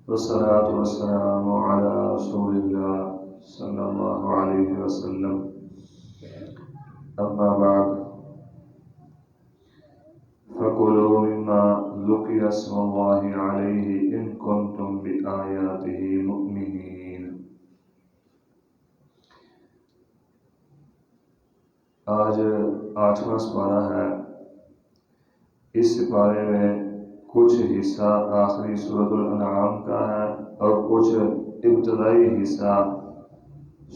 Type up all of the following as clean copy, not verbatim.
والصلاة والسلام على رسول الله صلى الله عليه وسلم أما بعد فكلوا مما ذكر اسم الله عليه إن كنتم بآياته مؤمنين۔ آج 8واں سپارہ ہے۔ اس سپارے میں کچھ حصہ آخری سورۃ الانعام کا ہے اور کچھ ابتدائی حصہ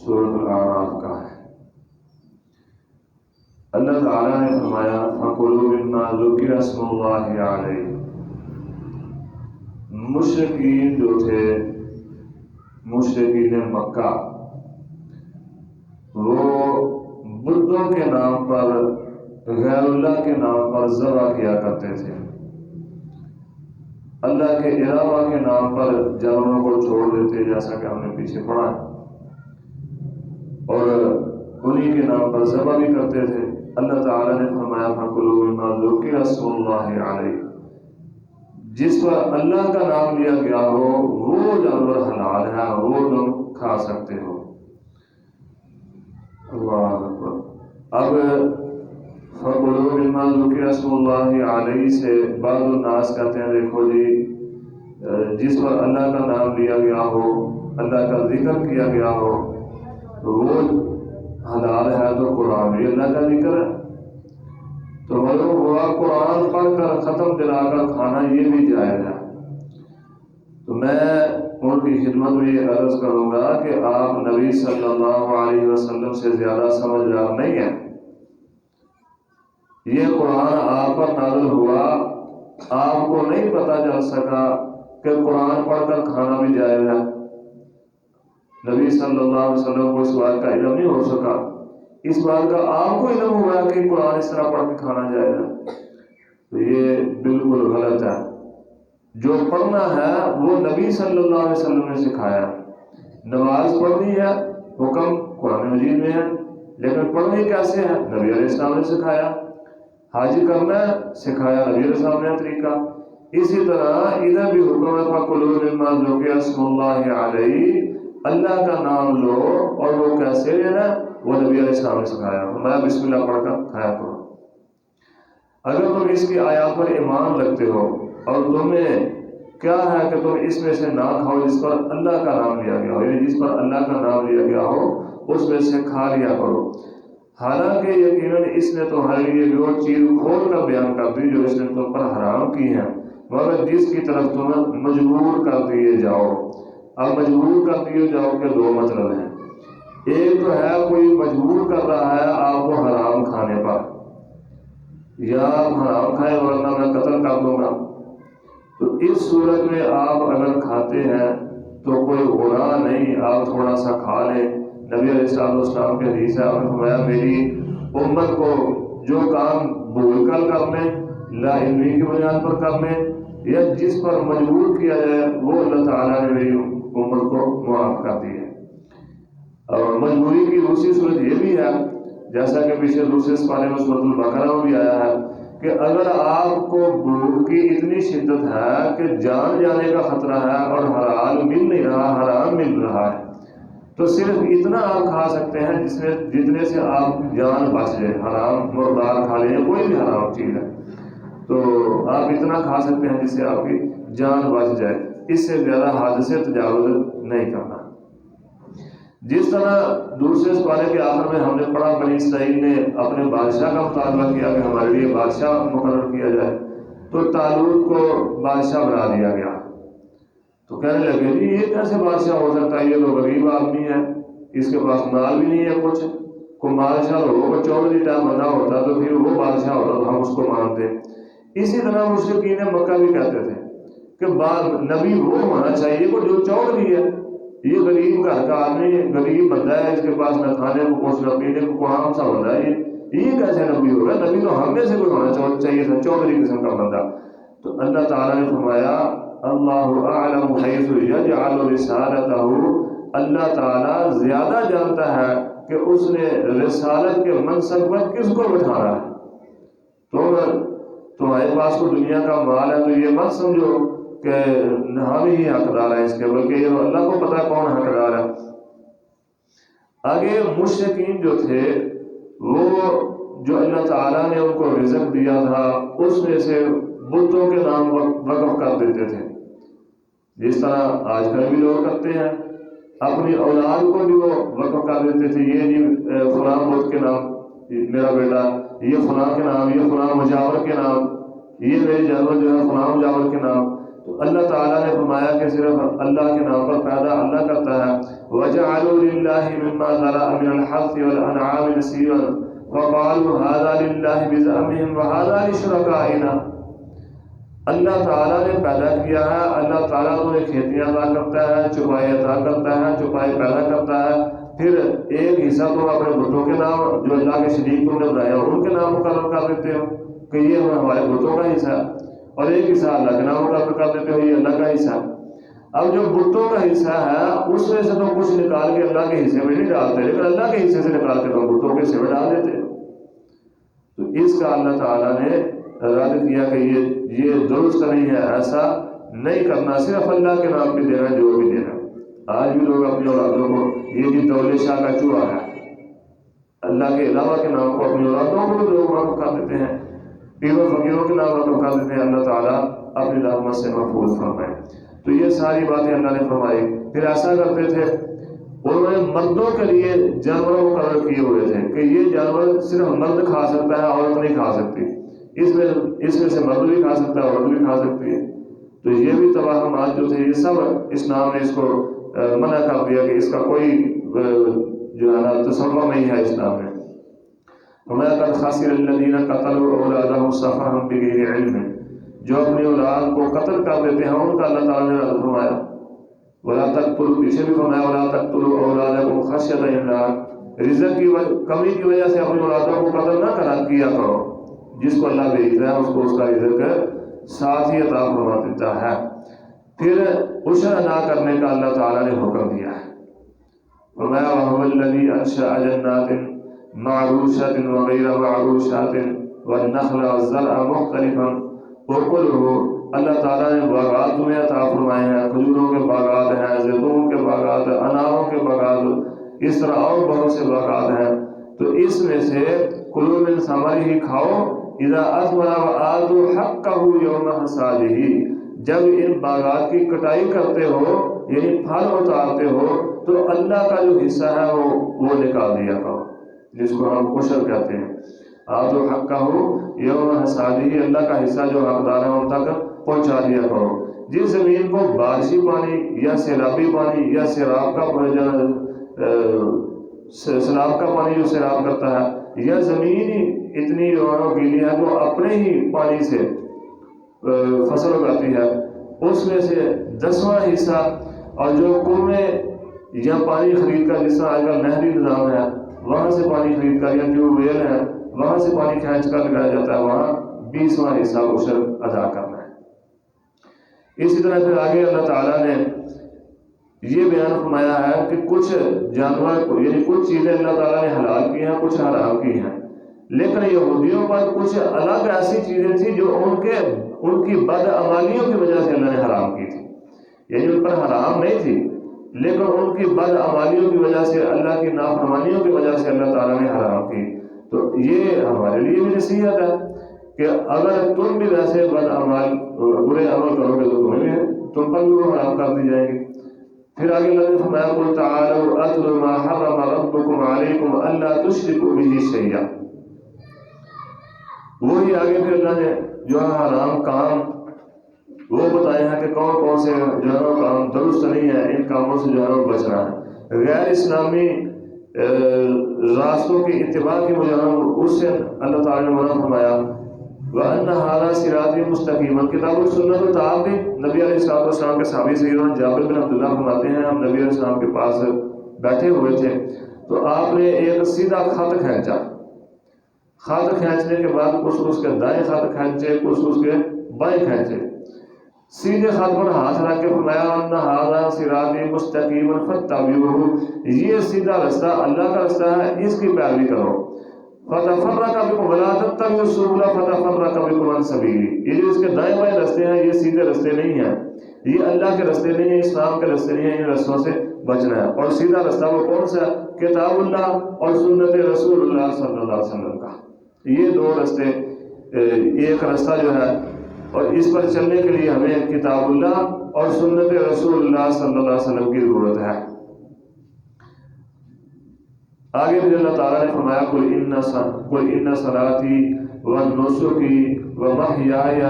سورۃ الاعراف کا ہے۔ اللہ تعالیٰ نے فرمایا فَكُلُوا مِمَّا ذُكِرَ اسْمُ اللَّهِ عَلَيْهِ۔ مشرکین جو تھے، مشرکین مکہ، وہ بتوں کے نام پر، غیر اللہ کے نام پر ذبح کیا کرتے تھے۔ اللہ کے علاوہ کے نام پر جانوروں کو چھوڑ دیتے، جیسا کہ ہم نے پیچھے پڑھا ہے، اور انہی کے نام پر ذبح بھی کرتے تھے۔ اللہ تعالیٰ نے فرمایا فَكُلُوا مِمَّا ذُكِرَ اسْمُ اللَّهِ عَلَيْهِ، جس پر اللہ کا نام لیا گیا ہو وہ جانور حلال ہے، وہ تم کھا سکتے ہو۔ اللہ اکبر۔ اب فَكُلُوا مِمَّا ذُكِرَ اسْمُ اللَّهِ عَلَيْهِ سے بعض الناس کہتے ہیں دیکھو جی، جس پر اللہ کا نام لیا گیا ہو، اللہ کا ذکر کیا گیا ہو وہ حلال ہے، تو قرآن بھی اللہ کا ذکر ہے، تو معلوم ہوا قرآن پڑھ کر ختم دلا کر کھانا یہ بھی جائز ہے۔ تو میں ان کی خدمت میں یہ عرض کروں گا کہ آپ نبی صلی اللہ علیہ وسلم سے زیادہ سمجھدار نہیں ہیں۔ یہ قرآن آپ پر نازل ہوا، آپ کو نہیں پتہ چل سکا کہ قرآن پڑھ کر کھانا بھی جائز ہے۔ نبی صلی اللہ علیہ وسلم کو اس بات کا علم نہیں ہو سکا، اس بات کا آپ کو علم ہوا کہ قرآن اس طرح پڑھ کے کھانا جائز ہے، تو یہ بالکل غلط ہے۔ جو پڑھنا ہے وہ نبی صلی اللہ علیہ وسلم نے سکھایا۔ نماز پڑھنی ہے، حکم قرآن مجید میں ہے، لیکن پڑھنی کیسے ہے؟ نبی علیہ السلام نے سکھایا۔ حج کرنا ہے، سکھایا نبی علیہ السلام نے طریقہ۔ اسی طرح ادھر بھی حکم ہے فَكُلُوا مِمَّا ذُكِرَ اسْمُ اللَّهِ عَلَيْهِ، اللہ کا نام لو، اور وہ کیسے لینا وہ نبی علیہ السلام نے سکھایا۔ فرمایا بسم اللہ پڑھ کر کھایا کرو۔ اگر تم اس کی آیات پر ایمان رکھتے ہو اور تمہیں کیا ہے کہ تم اس میں سے نہ کھاؤ جس پر اللہ کا نام لیا گیا ہو، یعنی جس پر اللہ کا نام لیا گیا ہو اس میں سے کھا لیا کرو۔ حالانکہ یقیناً اس نے تمہارے لیے وہ چیز کھول کر بیان کر دی جو اس نے تم پر حرام کی ہے، مگر جس کی طرف تم مجبور کر دیے جاؤ۔ اب مجبور کر دیے جاؤ کے دو مطلب ہیں۔ ایک تو ہے کوئی مجبور کر رہا ہے آپ کو حرام کھانے پر، یا آپ حرام کھائیں ورنہ میں قتل کر دوں گا، تو اس صورت میں آپ اگر کھاتے ہیں تو کوئی گناہ نہیں، آپ تھوڑا سا کھا لیں۔ نبی علیہ السلام کے حدیث ہے، آپ نے فرمایا میری امت کو جو کام بھول کر کر لیں، لا علمی کی بنیاد پر کر لیں، یا جس پر مجبور کیا جائے وہ اللہ تعالیٰ نے میری امت کو معاف کر دی ہے۔ اور مجبوری کی دوسری صورت یہ بھی ہے، جیسا کہ پیچھے دوسرے سپارے میں سورۃ البقرہ میں بھی آیا ہے کہ اگر آپ کو بھوک کی اتنی شدت ہے کہ جان جانے کا خطرہ ہے اور حلال مل نہیں رہا، حرام مل رہا ہے، تو صرف اتنا آپ کھا سکتے ہیں جتنے سے آپ جان بچ جائے۔ حرام مردار کھا لیں، کوئی بھی حرام چیز ہے تو آپ اتنا کھا سکتے ہیں جس سے آپ کی جان بچ جائے، اس سے زیادہ حد سے تجاوز نہیں کرنا۔ جس طرح دوسرے سپارے کے آخر میں ہم نے پڑھا بنی اسرائیل نے اپنے بادشاہ کا مطالبہ کیا کہ ہمارے لیے بادشاہ مقرر کیا جائے، تو طالوت کو بادشاہ بنا دیا گیا۔ تو کہنے لگے جی یہ کیسے بادشاہ ہو سکتا ہے، یہ تو غریب آدمی ہے، اس کے پاس مال بھی نہیں ہے کچھ، کوئی بادشاہ ہو چودھری ٹائم بنا ہوتا تو پھر وہ بادشاہ ہوتا تو ہم اس کو مانتے۔ اسی طرح مشرکین مکہ بھی کہتے تھے کہ نبی وہ ہونا چاہیے وہ جو چودھری ہے، یہ غریب گھر کا آدمی، غریب بندہ ہے، اس کے پاس نہ کھانے کو کچھ نہ پینے کو کام سا بندہ ہے، یہ کیسے نبی ہوگا؟ نبی تو ہم میں سے کوئی ہونا چاہیے تھا، چودھری قسم کا بندہ۔ تو اللہ تعالیٰ نے فرمایا اللہ اعلم حیث یجعل رسالتہ، اللہ تعالیٰ زیادہ جانتا ہے کہ اس نے رسالت کے منصب پر کس کو بٹھانا ہے۔ تو تمہارے پاس کو دنیا کا مال ہے تو یہ مت سمجھو کہ ہم ہی حقدار ہیں اس کے، بلکہ یہ اللہ کو پتہ کون حقدار ہے۔ آگے مشرکین جو تھے وہ جو اللہ تعالیٰ نے ان کو رزق دیا تھا اس میں سے بتوں کے نام وقف کر دیتے تھے، جس طرح آج کل بھی لوگ کرتے ہیں۔ اپنی اولاد کو بھی وہ وقف کر دیتے تھے، یہ جی فلاں بت کے نام میرا بیٹا، یہ فلاں کے نام، یہ فلاں مجاور کے نام، یہ میرے جانور جو ہے فلاں مجاور کے نام۔ تو اللہ تعالیٰ نے فرمایا کہ صرف اللہ کے نام پر پیدا اللہ کرتا ہے۔ وَجَعَلُوا لِلَّهِ مِمَّا ذَرَأَ مِنَ الْحَرْثِ وَالْأَنْعَامِ نَصِيبًا وَقَالُوا هَذَا لِلَّهِ بِزَعْمِهِمْ وَهَذَا لِشُرَكَائِنَا۔ اللہ تعالیٰ نے پیدا کیا ہے، اللہ تعالیٰ تمہیں کھیتیاں عطا کرتا ہے، چوپائے عطا کرتا ہے، چوپائے پیدا کرتا ہے، پھر ایک حصہ تم اپنے بتوں کے نام جو اللہ کے شریک تم نے بنایا ان کے نام مقرر کر دیتے ہو کہ یہ ہمارے بتوں کا حصہ ہے، اور ایک حصہ اللہ کے نام مقرر کر دیتے ہو یہ اللہ کا حصہ ہے۔ اب جو بتوں کا حصہ ہے اس میں سے تو کچھ نکال کے اللہ کے حصے میں نہیں ڈالتے، لیکن اللہ کے حصے سے نکال کے تو بتوں کے حصے میں ڈال دیتے ہو۔ تو اس کا اللہ تعالیٰ نے رد کیا کہ یہ درست نہیں ہے، ایسا نہیں کرنا، صرف اللہ کے نام پہ دینا جو بھی دینا۔ آج بھی لوگ اپنی اولادوں کو یہ بھی دولت شاہ کا چوہا ہے، اللہ کے علاوہ کے نام کو اپنی اولادوں کو لوگ وقف کر دیتے ہیں، پیروں فقیروں کے نام وقف کر دیتے ہیں۔ اللہ تعالیٰ اپنی رحمت سے محفوظ فرمائے۔ تو یہ ساری باتیں اللہ نے فرمائی۔ پھر ایسا کرتے تھے انہوں نے مردوں کے لیے جانور مقرر کیے ہوئے تھے کہ یہ جانور صرف مرد کھا سکتا ہے، عورت نہیں کھا سکتی، اس میں سے مرد بھی کھا سکتا ہے، عورت بھی کھا سکتی ہے۔ تو یہ بھی توہمات جو تھے یہ سب اسلام نے اس کو منع کر دیا کہ اس کا کوئی جو ہے نا تصور نہیں ہے اسلام میں۔ وَمَا قَدْ خَسِرَ الَّذِينَ قَتَلُوا أَوْلَادَهُمْ سَفَهًا بِغَيْرِ عِلْمٍ، جو اپنی اولاد کو قتل کر دیتے ہیں ان کا اللہ تعالیٰ نے رد فرمایا۔ وَلَا تَقْتُلُوا، پیچھے بھی فرمایا وَلَا تَقْتُلُوا أَوْلَادَكُمْ خَشْيَةَ إِمْلَاقٍ، رزق کی کمی کی وجہ سے اپنی اولادوں کو قتل نہ کیا کرو، جس کو اللہ بھیجتا ہے اس کو اس کا رزق ساتھ ہی عطا فرما دیتا ہے۔ پھر عشر ادا کرنے کا اللہ تعالیٰ نے حکم دیا ہے۔ فرمایا وَهُوَ الَّذِي أَنشَأَ جَنَّاتٍ مَعْرُوشَاتٍ وَغَيْرَ مَعْرُوشَاتٍ وَالنَّخْلَ وَالزَّرْعَ مُخْتَلِفًا أُكُلُهُ، اللہ تعالیٰ نے باغات تمہیں عطا فرمائے ہیں، کھجوروں کے باغات ہیں، زیتون کے باغات، اناروں کے باغات، اس طرح اور بہت سے باغات ہیں۔ تو اس میں سے کلوا من ثمرہ، کھاؤ، اذا اثمر وآتوا حقہ یوم حصادہ، جب ان باغات کی کٹائی کرتے ہو یعنی پھل اتارتے ہو تو اللہ کا جو حصہ ہے وہ نکال دیا کرو، جس کو ہم عشر کہتے ہیں۔ آتوا حقہ یوم حصادہ، اللہ کا حصہ جو حقدار ہے ان تک پہنچا دیا کرو۔ جس زمین کو بارشی پانی یا سیلابی پانی یا سیلاب کا پانی جو سیلاب کرتا ہے، یا زمین ہی اتنی گیلی ہے تو اپنے ہی پانی سے فصل اگاتی ہے، اس میں سے 10واں حصہ، اور جو کنویں یا پانی خرید کر، جس طرح آج کل نہری نظام ہے وہاں سے پانی خرید کر یا ٹیوب ویل ہے وہاں سے پانی کھینچ کر لگایا جاتا ہے، وہاں 20واں حصہ عشر ادا کرنا ہے۔ اسی طرح پھر آگے اللہ تعالیٰ نے یہ بیان فرمایا ہے کہ کچھ جانور یعنی کچھ چیزیں اللہ تعالیٰ نے حلال کی ہیں، کچھ حرام کی ہیں، لیکن یہودیوں پر کچھ الگ ایسی چیزیں تھیں جو ان کی بدعمالیوں کی وجہ سے اللہ نے حرام کی تھی، یعنی ان پر حرام نہیں تھی لیکن ان کی بدعمالیوں کی وجہ سے، اللہ کی نافرمانیوں کی وجہ سے اللہ تعالیٰ نے حرام کی۔ تو یہ ہمارے لیے بھی نصیحت ہے کہ اگر تم بھی ویسے برے عمل کرو گے تو تم پر بھی وہ حرام کر دی جائیں گے۔ پھر آگے اللہ نے فرمایا قُلْ تَعَالَوْا أَتْلُ مَا حَرَّمَ رَبُّكُمْ عَلَيْكُمْ أَلَّا تُشْرِكُوا بِهِ شَيْئًا، وہی آگے پھر اللہ نے جو ہے حرام کام وہ بتائے ہیں کہ کون کون سے جو ہے کام درست نہیں ہے، ان کاموں سے جو ہے بچنا ہے۔ غیر اسلامی راستوں کی اتباع کی مجرم اس سے اللہ تعالیٰ نے منع فرمایا۔ وَأَنَّ هَذَا صِرَاطِي مُسْتَقِيمًا، کتاب السنت التعاقی، نبی علیہ السلام کے صحابی سیدنا جابر بن عبداللہ فرماتے ہیں ہم نبی علیہ السلام کے پاس بیٹھے ہوئے تھے تو آپ نے ایک سیدھا خط کھینچا، خط کھینچنے کے بعد کچھ اس کے دائیں خط کھینچے، کچھ اس کے بائیں کھینچے، سیدھے خط پر ہاتھ رکھ کے فرمایا وَأَنَّ هَذَا صِرَاطِي مُسْتَقِيمًا فَاتَّبِعُوهُ، یہ سیدھا رستہ اللہ کا رستہ ہے، اس کی پیروی کرو۔ فتفرق بکم ولا تتبعوا السبل فتفرق بکم عن سبیلی. یہ جو اس کے دائیں بائیں راستے ہیں یہ سیدھے راستے نہیں ہیں, یہ اللہ کے راستے نہیں ہیں, اسلام کے راستے نہیں ہیں. ان رستوں سے بچنا ہے. اور سیدھا راستہ وہ کون سا؟ کتاب اللہ اور سنت رسول اللہ صلی اللہ علیہ وسلم کا. یہ دو راستے, ایک راستہ جو ہے, اور اس پر چلنے کے لیے ہمیں کتاب اللہ اور سنت رسول اللہ صلی اللہ علیہ وسلم کی ضرورت ہے. آگے پھر اللہ تعالیٰ نے فرمایا قل ان صلاتی ونسکی ومحیای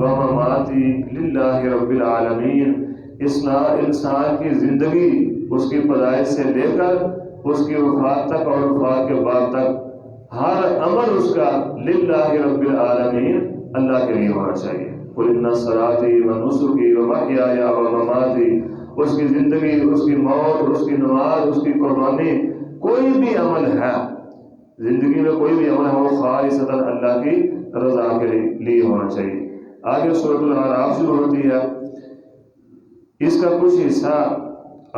ومماتی للہ رب العالمین. انسان کی زندگی اس کی پیدائش سے لے کر اس کی وفات تک اور وفات کے بعد تک ہر عمل اس کا للہ رب العالمین, اللہ کے لیے ہونا چاہیے. قل ان صلاتی ونسکی ومحیای ومماتی, اس کی زندگی, اس کی موت, اس کی نماز, اس کی قربانی, کوئی بھی عمل ہے زندگی میں, کوئی بھی عمل ہے وہ خالصتاً اللہ کی رضا کے لیے ہونا چاہیے. آگے سورۃ الاعراف شروع ہوتی ہے. اس کا کچھ حصہ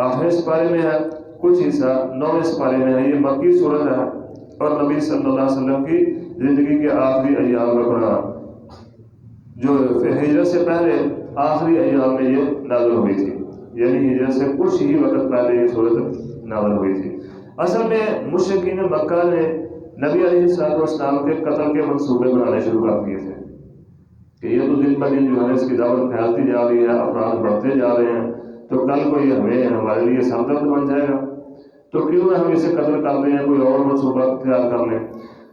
آخری سپارے میں ہے, کچھ حصہ 9ویں سپارے میں ہے. یہ مکی سورت ہے اور نبی صلی اللہ علیہ وسلم کی زندگی کے آخری ایام کا قرآن, جو ہجرت سے پہلے آخری ایام میں یہ نازل ہوئی تھی, یعنی ہجرت سے کچھ ہی وقت پہلے یہ سورت نازل ہوئی تھی. اصل میں مشرکین مکہ نے نبی علیہ السلام کے قتل کے منصوبے بنانے شروع کر دیے تھے کہ یہ تو دن بہ دن جو ہے اس کی دعوت پھیلتی جا رہی ہے, افراد بڑھتے جا رہے ہیں, تو کل کو یہ ہمارے لیے سمدرد بن جائے گا, تو کیوں نہ ہم اسے قتل کر دیں, کوئی اور منصوبہ اختیار کر لیں.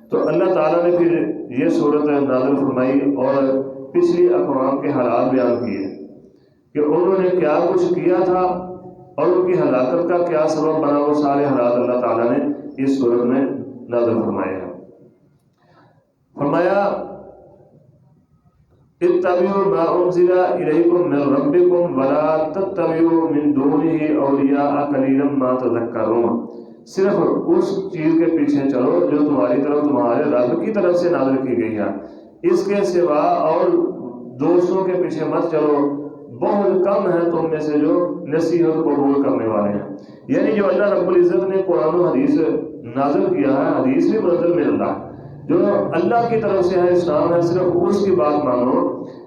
تو اللہ تعالیٰ نے پھر یہ صورت نازل فرمائی اور پچھلی اقوام کے حالات بیان کیے کہ انہوں نے کیا کچھ کیا تھا اور ان کی ہلاکت کا کیا سبب بنا. وہ سارے حالات اللہ تعالیٰ نے اس صورت میں نازل فرمائے ہیں. فرمایا اتبعوا ما انزل الیکم من ربکم ولا تتبعوا من دونہ اولیاء قلیلا ما تذکرون. صرف اس چیز کے پیچھے چلو جو تمہاری طرف تمہارے رب کی طرف سے نازل کی گئی ہے, اس کے سوا اور دوستوں کے پیچھے مت چلو, بہت کم ہیں تم میں سے جو نصیحت قبول کرنے والے ہیں. یعنی جو اللہ رب العزت نے قرآن و حدیث نازل کیا ہے, حدیث بھی منزل میں اللہ جو اللہ کی طرف سے ہے, اسلام ہے, صرف اس کی بات مانو.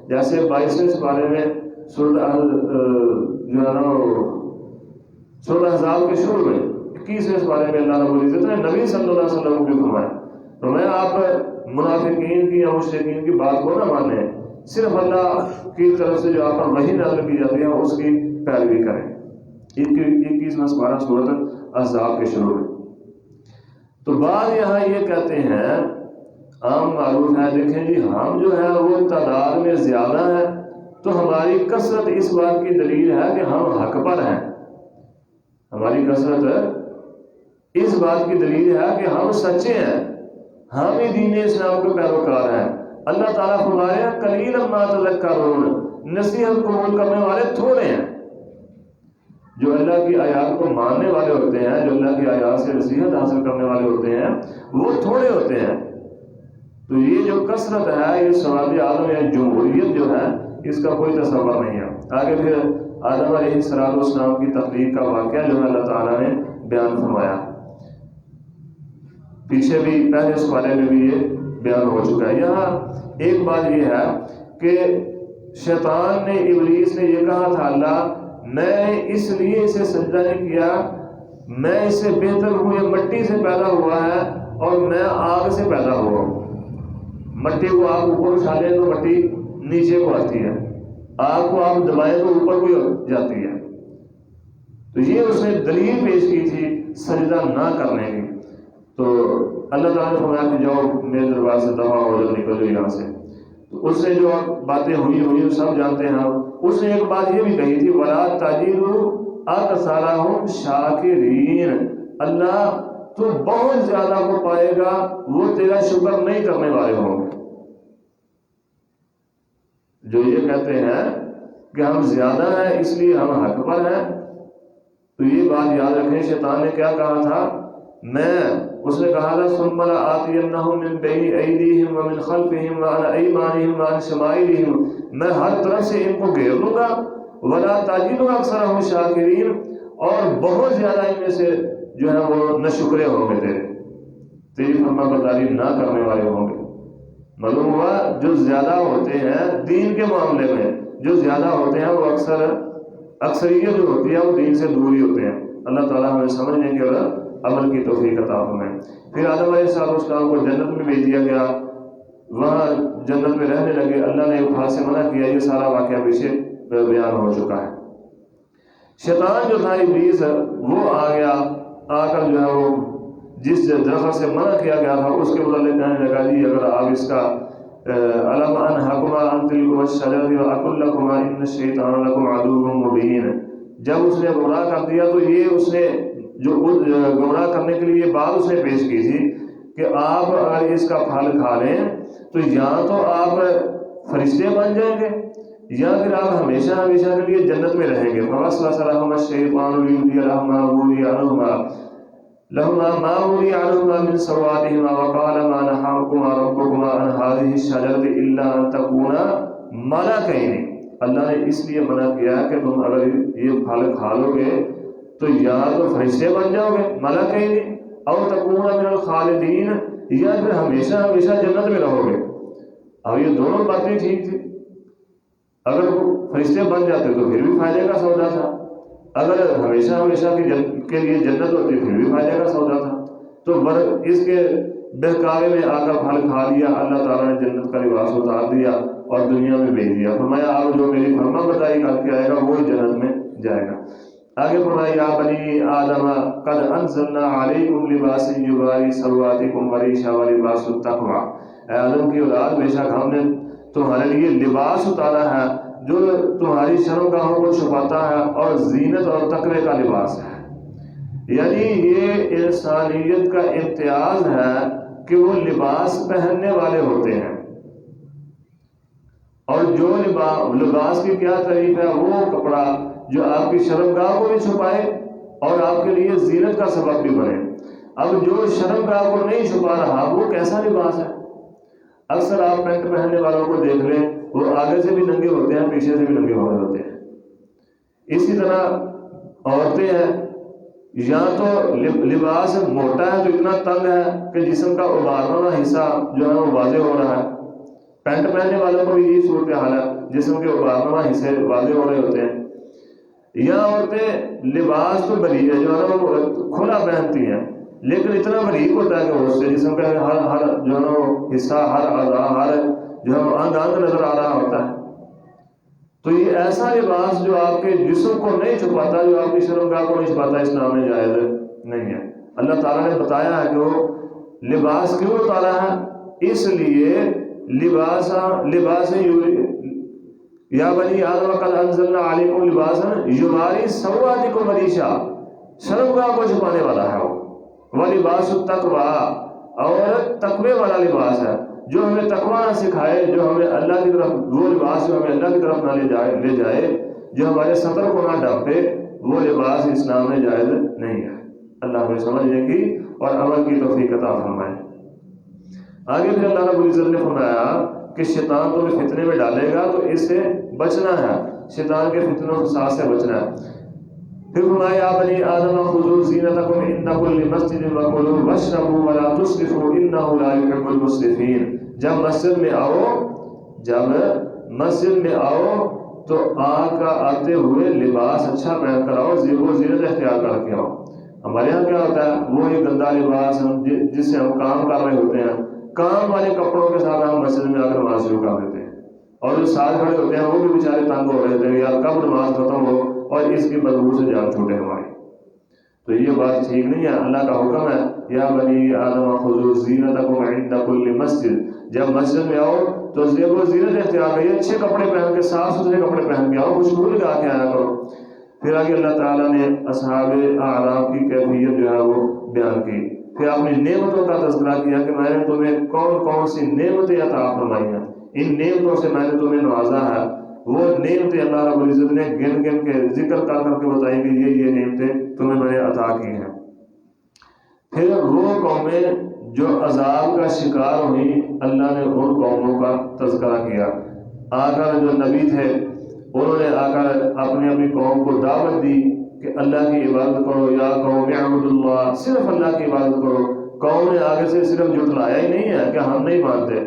جیسے 22ویں سپارے میں سورۃ احزاب کے شروع میں 21ویں سپارے میں اللہ رب العزت نے نبی صلی اللہ علیہ وسلم کو بھی فرمایا آپ منافقین کی یا مشرکین کی بات کو نہ مانیں, صرف اللہ کی طرف سے جو آپ پر وحی نازل کی جاتی ہے اس کی پیروی کریں. 21واں سپارہ سورۃ احزاب کے شروع میں. تو بعض یہاں یہ کہتے ہیں, عام معروف ہے, دیکھیں جی ہم جو ہے وہ تعداد میں زیادہ ہیں تو ہماری کثرت اس بات کی دلیل ہے کہ ہم حق پر ہیں. ہماری کثرت اس بات کی دلیل ہے کہ ہم سچے ہیں, ہم ہی دین اسلام کے پیروکار ہیں. اللہ تعالیٰ فرمائے قلیلا ما تذکرون, نصیحت قبول کرنے والے تھوڑے ہیں. جو اللہ کی آیات کو ماننے والے ہوتے ہیں, جو اللہ کی آیات سے نصیحت حاصل کرنے والے ہوتے ہیں, وہ تھوڑے ہوتے ہیں. تو یہ جو کثرت ہے, یہ سماجی عالم یا جمہوریت جو ہے, اس کا کوئی تصور نہیں ہے. آگے پھر آدم علیہ السلام کی تخلیق کا واقعہ جو ہے اللہ تعالیٰ نے بیان فرمایا. پیچھے بھی پہلے سپارے میں بھی یہ بیان ہو چکا ہے. یہاں ایک بات یہ ہے کہ شیطان نے, ابلیس نے یہ کہا تھا, اللہ میں اس لیے اسے سجدہ نہیں کیا, میں اس سے بہتر ہوں, یہ مٹی سے پیدا ہوا ہے اور میں آگ سے پیدا ہوا ہوں. مٹی کو آپ اوپر اٹھا لیں تو مٹی نیچے کو آتی ہے, آگ کو آپ دبائیں تو اوپر کو جاتی ہے. تو یہ اس نے دلیل پیش کی تھی سجدہ نہ کرنے کی. تو اللہ تعالیٰ نے فرمایا کہ جاؤ میرے دربار سے دفع ہو جاؤ, نکل جاؤ یہاں سے. تو اس سے جو باتیں ہوئی سب جانتے ہیں. اس نے ایک بات یہ بھی کہی تھی, وَلَا تَجِدُ أَكْثَرَهُمْ شَاكِرِينَ, اللہ تو بہت زیادہ کو پائے گا وہ تیرا شکر نہیں کرنے والے ہوں گے. جو یہ کہتے ہیں کہ ہم زیادہ ہیں اس لیے ہم حق پر ہیں, تو یہ بات یاد رکھیں. شیطان نے کیا کہا تھا, اس نے کہا تھا ثُمَّ لَآتِيَنَّهُم مِّن بَيْنِ أَيْدِيهِمْ وَمِنْ خَلْفِهِمْ وَعَنْ أَيْمَانِهِمْ وَعَنْ شَمَائِلِهِمْ, میں ہر طرف سے ان کو گھیر لوں گا. وَلَا تَجِدُ أَكْثَرَهُمْ شَاكِرِينَ, اور بہت زیادہ ان میں سے جو ہے وہ ناشکرے ہوں گے, تیری فرما برداری نہ کرنے والے ہوں گے۔ معلوم ہوا جو زیادہ ہوتے ہیں دین کے معاملے میں، جو زیادہ ہوتے ہیں وہ اکثریت جو ہوتی ہے وہ دین سے دور ہی ہوتے ہیں۔ اللہ تعالیٰ ہمیں سمجھنے کی اور عمل کی توفیق عطا فرمائے۔ پھر آدم علیہ السلام کو جنت میں بھیج دیا گیا، وہاں جنت میں رہنے لگے، اللہ نے پھل سے منع کیا، یہ سارا واقعہ پیچھے بیان ہو چکا ہے۔ شیطان جو تھا ابلیس وہ آ گیا، آ کر جو ہے وہ جس درخت سے منع کیا گیا تھا اس کے متعلق کہنے لگا جی اگر آپ اس کا الم انہکما ان تلکما الشجرۃ واقل لکما ان الشیطان لکم عدو مبین، جب اس نے گمراہ کر دیا تو یہ اس نے جو گمراہ کرنے کے لیے یہ بات اس نے پیش کی تھی کہ آپ اگر اس کا پھل کھا لیں تو یا تو آپ فرشتے بن جائیں گے یا پھر آپ ہمیشہ ہمیشہ کے لیے جنت میں رہیں گے۔ فوسوس لهما الشیطان لیبدی لهما ما وري عنهما من سوآتهما وقال ما نهاكما ربكما عن هذه الشجرة إلا أن تكونا ملكين، اللہ نے اس لیے منع کیا کہ تم اگر یہ پھل کھا لو گے تو یا تو فرشتے بن جاؤ گے ملکین او تکونا من الخالدین، یا پھر ہمیشہ ہمیشہ جنت میں رہو گے۔ اب یہ دونوں باتیں ٹھیک تھی، اگر فرشتے بن جاتے تو پھر بھی فائدے کا سودا تھا، اگر ہمیشہ ہمیشہ کے لیے جنت ہوتی پھر بھی فائدے کا سودا تھا۔ تو اس کے بہکاوے میں آ کر پھل کھا لیا، اللہ تعالیٰ نے جنت کا لباس اتار دیا اور دنیا میں بھیج دیا، فرمایا آپ جو میری فرما برداری کر کے آئے گا وہی جنت میں جائے گا۔ آگے فرمایا یا بنی آدم قد انزلنا علیکم لباسا یواری سوآتکم وریشا ولباس التقوی، اے آدم کی اولاد بے شک ہم نے تمہارے لیے لباس اتارا ہے جو تمہاری شرمگاہوں کو چھپاتا ہے اور زینت اور تقوی کا لباس ہے۔ یعنی یہ انسانیت کا امتیاز ہے کہ وہ لباس پہننے والے ہوتے ہیں، اور جو لباس کی کیا تعریف ہے، وہ کپڑا جو آپ کی شرمگاہ کو بھی چھپائے اور آپ کے لیے زینت کا سبب بھی بنے۔ اب جو شرمگاہ کو نہیں چھپا رہا وہ کیسا لباس ہے؟ اکثر آپ پینٹ پہننے والوں کو دیکھ لیں، وہ آگے سے بھی ننگے ہوتے ہیں پیچھے سے بھی ننگے ہوتے ہیں۔ اسی طرح عورتیں ہیں، یا تو لباس موٹا ہے تو اتنا تنگ ہے کہ جسم کا ابھارواں حصہ جو ہے وہ واضح ہو رہا ہے، پینٹ پہننے والوں کو بھی یہی صورتحال ہے، جسم کے ابھارواں حصے واضح ہو رہے ہوتے ہیں۔ یا عورتیں لباس تو بریک ہے جو ہے وہ کھلا پہنتی ہیں لیکن اتنا بریک ہوتا ہے کہ اس سے جسم کا ہر جو ہے وہ حصہ، ہر اعضاء، ہر جو ہے انگ نظر آ رہا ہوتا ہے۔ تو یہ ایسا لباس جو آپ کے جسم کو نہیں چھپاتا، جو آپ کی شرمگاہ کو نہیں چھپاتا، اسلام میں جائز نہیں ہے۔ اللہ تعالیٰ نے بتایا ہے کہ وہ لباس کیوں اتارا ہے، اس لیے لباس یا بنی آدم قد انزلنا علیکم لباسا یواری سوآتکم وریشا، شرمگاہ کو چھپانے والا ہے وہ لباس التقوی، اور تقوی والا لباس ہے جو ہمیں تقوی نہ سکھائے، جو ہمیں اللہ کی طرف، وہ لباس جو ہمیں اللہ کی طرف نہ لے جائے، جو ہمارے سطر کو نہ ڈھانپے، وہ لباس اسلام میں جائز نہیں ہے۔ اللہ ہمیں سمجھنے کی اور عمل کی توفیق عطا فرمائے۔ آگے پھر اللہ رب العزت نے فرمایا کہ شیطان تمہیں فتنے میں ڈالے گا تو اس سے بچنا ہے، شیطان کے فتنوں و فساد سے بچنا ہے۔ پھر فرمایا یا بنی آدم خذوا زینتکم عند کل مسجد وکلوا واشربوا ولا تسرفوا انہ لا یحب المسرفین، جب مسجد میں آؤ تو آتے ہوئے لباس اچھا پہن کر آؤ، وہ زینت اختیار کر کے آؤ۔ ہمارے یہاں کیا ہوتا ہے، وہ ایک گندا لباس جس سے ہم کام کر رہے ہوتے ہیں، کام والے کپڑوں کے ساتھ ہم مسجد میں آ کر نماز شروع کر دیتے ہیں، اور جو ساتھ کھڑے ہوتے ہیں وہ بھی بیچارے تنگ ہو رہے ہوتے ہیں، یار کب نماز ختم ہو اور اس کی بدبو سے جان چھوٹے ہماری۔ تو یہ بات ٹھیک نہیں ہے۔ اللہ کا حکم ہے یا بنی آدم خذوا زینتکم عند کل مسجد، جب مسجد میں آؤ تو وہ زینت اختیار کریے، اچھے کپڑے پہن کے، صاف ستھرے کپڑے پہن کے آؤ، خوشبو لگا کے آیا کرو۔ پھر آگے اللہ تعالیٰ نے اصحاب اعراف کی کیفیت جو ہے وہ بیان کی، پھر اپنی نعمتوں کا تذکرہ کیا کہ میں نے تمہیں کون کون سی نعمتیں عطا فرمائی ہیں، ان نعمتوں سے میں نے تمہیں نوازا ہے۔ وہ نعمتیں اللہ رب العزت نے گن گن کے ذکر کر کر کے بتائی کہ یہ نعمتیں تمہیں میں نے عطا کی ہیں۔ پھر وہ قومیں جو عذاب کا شکار ہوئی، اللہ نے ان قوموں کا تذکرہ کیا۔ آ کر جو نبی تھے انہوں نے آ کر اپنی قوم کو دعوت دی کہ اللہ کی عبادت کرو، یا قوم اعبدوا اللہ، صرف اللہ کی عبادت کرو، قوم نے آگے سے صرف جھٹلایا ہی نہیں ہے کہ ہم نہیں مانتے،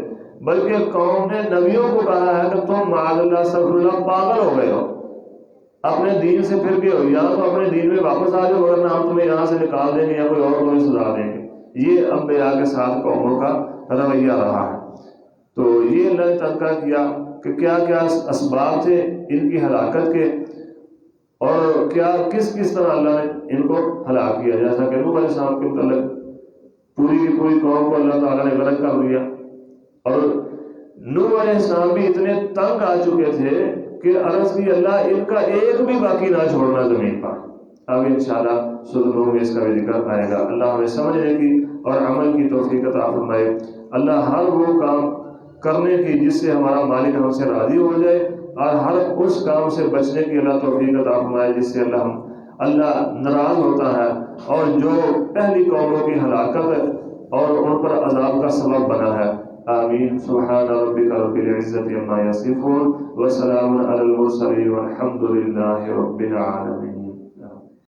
بلکہ قوم نے نبیوں کو کہا ہے کہ تم معاذ اللہ استغفر اللہ پاگل ہو گئے ہو، اپنے دین سے پھر گئے ہو، یا تو اپنے دین میں واپس آ جاؤ ورنہ ہم تمہیں یہاں سے نکال دیں گے یا کوئی اور تمہیں سزا دیں گے۔ یہ انبیاء کے ساتھ قوموں کا رویہ رہا ہے۔ تو یہ اللہ نے تذکرہ کیا کہ کیا کیا اسباب تھے ان کی ہلاکت کے، اور کیا کس کس طرح اللہ نے ان کو ہلاک کیا۔ جیسا کہ نوح علیہ السلام کے متعلق پوری کی پوری قوم کو اللہ تعالیٰ نے غرق کر دیا، اور نوح علیہ السلام بھی اتنے تنگ آ چکے تھے کہ عرض کی اللہ ان کا ایک بھی باقی نہ چھوڑنا زمین پر۔ اب انشاءاللہ سورۃ نوح میں اس کا بھی ذکر آئے گا۔ اللہ ہمیں سمجھنے کی اور عمل کی توفیق عطا فرمائے۔ اللہ ہر وہ کام کرنے کی جس سے ہمارا مالک ہم سے راضی ہو جائے، اور ہر اس کام سے بچنے کی اللہ توفیق عطا فرمائے جس سے اللہ ناراض ہوتا ہے، اور جو پہلی قوموں کی ہلاکت اور ان پر عذاب کا سبب بنا ہے۔ آمین۔ سبحان ربک رب العزت عما یصفون وسلام علی المرسلین والحمد للہ رب العالمین۔